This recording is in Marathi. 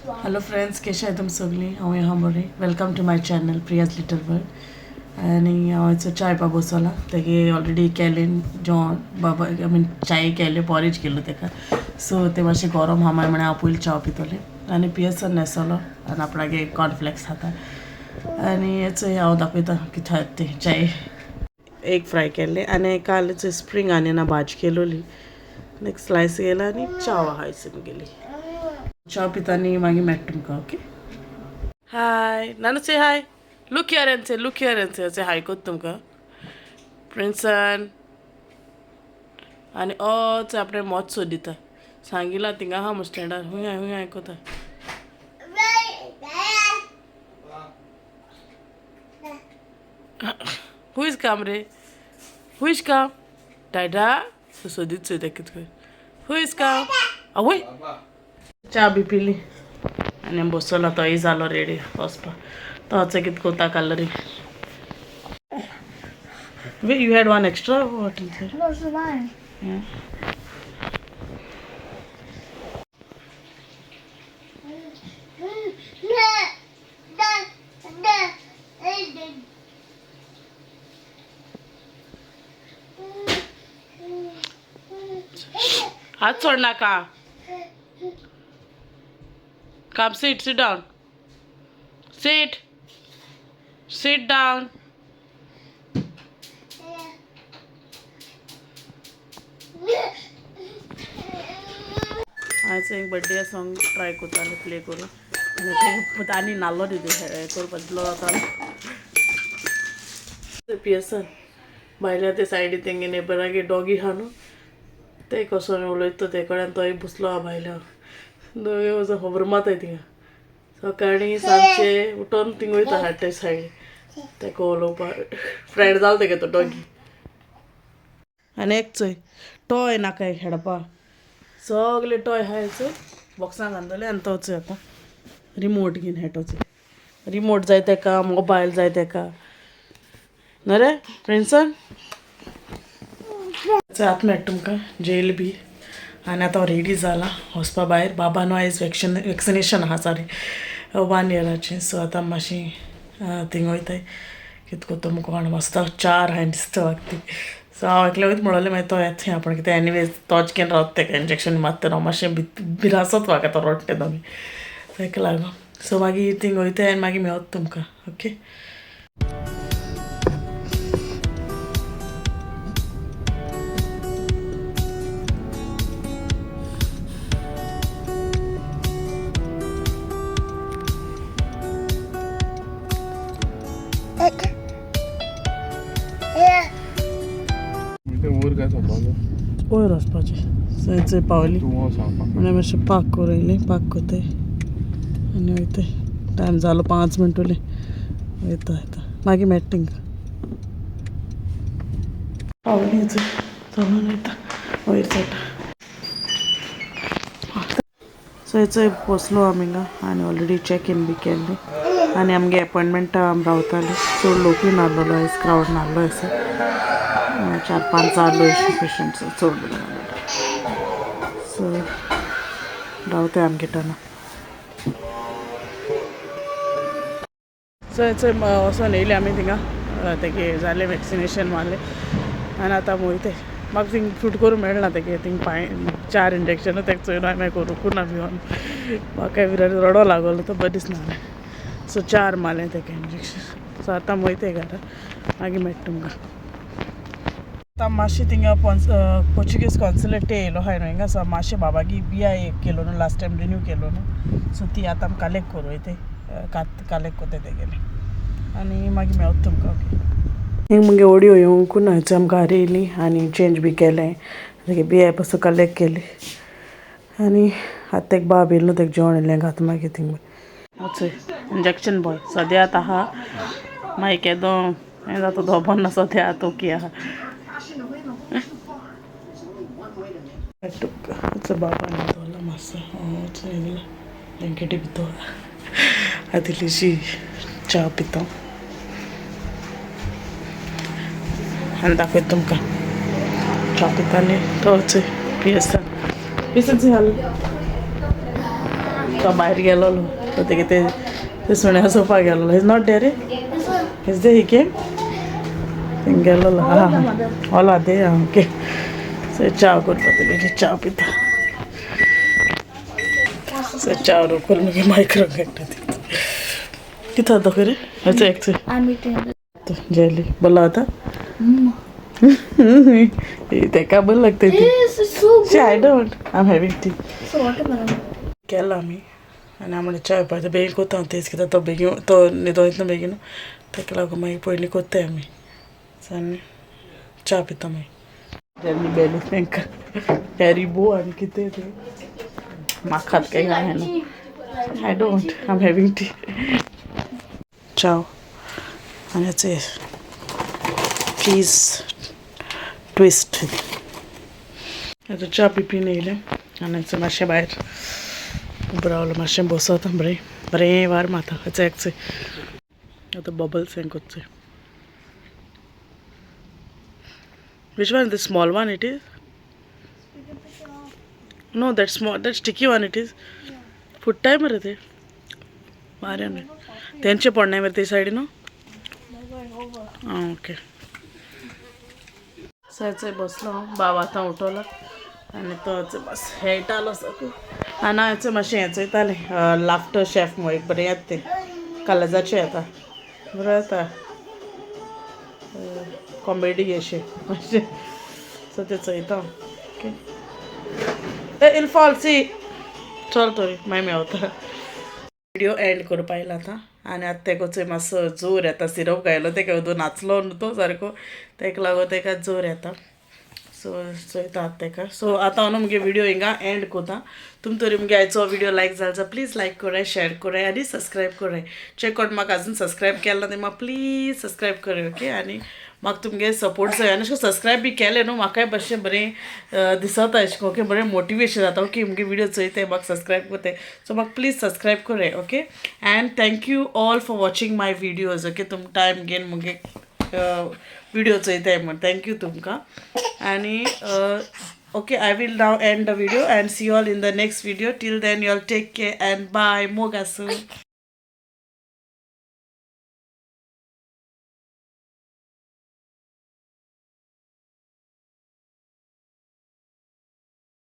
हॅलो फ्रेंड्स, कशे आहे तुम्ही सगळी? हांव ह्या बरी. Welcome to my channel Priya's little world. आनी हांवें चाय पा बसवला तेगे ऑलरेडी केलें जेवण बाबा आय मीन चाय केले पॉरेज केलो तेका. सो ते मातशें गरम हा म्हळें हांव पयलीं च्या पितोलें आनी पियेसन न्हेसलो आनी आपणागे कॉर्नफ्लेक्स खाता. आनी हेचो हांव दाखयता कितें आहात ते चाय. एग फ्राय केले आनी कालच स्प्रिंग आनियना भाजी केलोली. नेक्स्ट स्लायस गेला आनी चाव आहा हिसप गेली. च्या पितानी मागीर मेळटा तुमकां. Okay. Hi Nanu, say hi. Look here and say, look here and say hi कोत तुमकां प्रिंसन. आनी ओच आपणे मोत सोदिता सांगिला थिंगा आहा म्हूण स्टँडार हुंय आयकोता. हू इज काम रे? हू इज काम? डायडा सोदीत चोयता कितें. हू इज काम? आवय च्या बी पिली आनी बसलो तोय जालो रेडी वचपा. तोच कितें कोता कालरी. Wait, you had one extra? What is it? No, it's mine. Yeah. हात सोड नाका. Come sit down. Sit down. आयज एक बर्थडे सॉंग ट्राय करताले प्ले करून आनी नाल्लो दिते करपा दिलो जातालो. पियेसन भायल्या ते सायडीन तेंगे नेबरागे डॉगी आहा न्हू ते कसो उलयता ते कडेन तोय बसलो आहा भायल्या. दोगांय वचून खबर माताय थिंगा. सकाळीं सांजचे उठोन थिंग वयता हाडटे सायडीन तेका उलोवपाक. फ्रेंड जालो तेगे तो डॉगी. आनी एक चोय टॉय नाका खेळपा. सगळे टॉय आहाय चोय बॉक्सां घालतले आनी तो चोय आतां रिमोट घेवन खेळटो चोय. रिमोट जाय तेका, मोबायल जाय तेका न्हू रे प्रिंसन. आतां मेळटा तुमकां जेल बी. आनी आतां हांव रेडी जाला वचपा भायर. बाबानू आयज वॅक्सिनेशन आहा सॉरी 1 इयराचें. सो आतां मातशें थिंग वयताय कितें कोत्ता मुको कोण मस्त 4 हांवें दिसता म्हाका ती. सो हांव एकलें वयता म्हणलें मागीर तो येता आपण कितें एनिवेज तोच घेवन रावता तेका इंजेक्शन मारता. हांव मातशें भिरासत म्हाका तो रोडटे दोगी तेका लागून. सो मागीर थिंग वयताय आनी मागीर मेवता तुमकां. ओके. वयर वचपाचें. सो थंय पावली आनी मातशें पाक करूं येयलें. पाक कोताय आनी वयताय. टायम जालो 5 मिनट उरलीं. वयता मागीर मेळटा तिंका. पावली चलून वयता वयर चडटा. सो थंय बसलो आमी हिंगा आनी ऑलरेडी चॅक इन बी केल्लें आनी आमगे एपॉयंटमेंटा आमी रावतालीं. चड लोकूय नासलोलो आयज, क्रावड नासलो एसो. 4-5 आहलो एशी पेशंट्स चड नासलो. सो रावताय आमगे टर्ना. सो थंय वचोन येयले आमी थिंगा तेगे जालें वॅक्सिनेशन मारलें आनी आतां आमी वयताय. म्हाका थिंग फूट करूं मेळना तेगे थिंग 4 इंजेक्शनां तेका चोयन हांवें करूंक ना भिवोन. म्हाका रडो लागलो तो बरें दिसनासलें. सो 4 मारलें तेका इंजेक्शन. सो आतां आमी वयताय घरा. मागीर मेळटा तुमकां. आतां मातशें थिंगा पोर्चुगीज कॉन्सुलेट येयलो आहाय न्हू हिंगा. सो मातशें बाबागी BI केलो न्हू लास्ट टायम रिन्यू केलो न्हू. सो ती आतां आमी कलेक्ट करूं वयताय. कलेक्ट कोताय तेगेली आनी मागीर मेवता तुमकां. ओके. हिंग मुगे ऑडियो येवंकू ना. थंय आमकां घरा येयली आनी चेंज बी केलें. तेगे BI पासून कलेक्ट केली आनी आतां तेका बाब येयलो तेका जेवण इल्लें घात मागीर थिंग चोय इंजेक्शन बॉय सद्या आहा. मागीर केदो हें जाता दोबोन ना सद्या आतां ओके आहा. बाबा न्हिदोलो मातसो. चोय येयलो ब्लँकेटी भितर आतां इल्लीशी च्या पिता आनी दाखयता तुमकां. च्या पिताली तो चोय पियेसन. पियेसन चोय हालो तो भायर गेलोलो सो तेगे ते सुण्या सोफा गेलोलो is not there is they he came thing गेलोलो ऑल आर दे ओके सो चाव करपा तेगे चाव पिता सो चाव रोखोल मुगे मायक्रो घट्टा कितना तो करे अच्छा एक से तो जेली बोला होता ते का बरं लागते ती I don't I am having T केला आम्ही आणि आम्हाला चाय पाहिजे बेगीन कोता तेच कित्याक तो बेगीन तो न्हिदो वयतना बेगीन ताका लागून मागीर पयलीं कोत्ताय आमी आनी च्या पिता मागीर जेन्ना बेली तांकां हॅरिबो आनी कितें तें म्हाका खात काय ना I don't I am having T चाव आनी हेचो चीज ट्विस्ट आतां च्या पिपीन येयलें आनी हेचो मातशें भायर उबो रावलो मातशें बसोत बरें बरें वार माता हेचो एकचो आतां बबल्स हें कोत्चोय which one the small one it is no that small that sticky one it is फुट्टाय मरे ते मारे तेंचे पडनाय मरे ते सायडीन आं ओके सो बसलो बाब आतां उठोलो आनी तो बस हेळटालो सकू आनी हांव हेचो मातशें हें चोयतालें लाफ्टर शेफ म्हूण एक बरें येता तें कालेजाचें येता बरें येता कॉमेडी अशें मातशें सो तें चोयता ओके इल फॉल सी चल तरी मागीर मेवता व्हिडिओ एंड करपा आयला आतां आनी आतां तेका चोय मातसो जोर येता सिरप घायलो तेका येदो नाचलो न्हू तो सारको तेका लागून तेका जोर येता सो चोयता आतां तेका सो आतां हांव न्हू मुगे व्हिडिओ हिंगा एंड कोता तुमी तरी मुगे आयचो व्हिडिओ लायक जालो जाल्यार प्लीज लायक कोराय शेअर कोराय आनी सबस्क्रायब कोराय जे कोण म्हाका आजून सबस्क्रायब केला ना ते म्हाका प्लीज सबस्क्रायब कोराय ओके आनी म्हाका तुमगे सपोर्ट जाय आनी अशें सबस्क्रायब बी केलें न्हू म्हाकाय मातशें बरें दिसता अशें ओके बरें मोटिवेशन जाता ओके मुगे व्हिडिओ चोयताय म्हाका सबस्क्रायब कोताय सो म्हाका प्लीज सबस्क्रायब कोराय okay and thank you all for watching my videos okay तुम टायम घेवन मुगे व्हिडिओ चोयताय म्हण थँक यू तुमकां आनी okay, I will now end the video and see you all in the next video. Till then, you all take care and bye. Mogasu.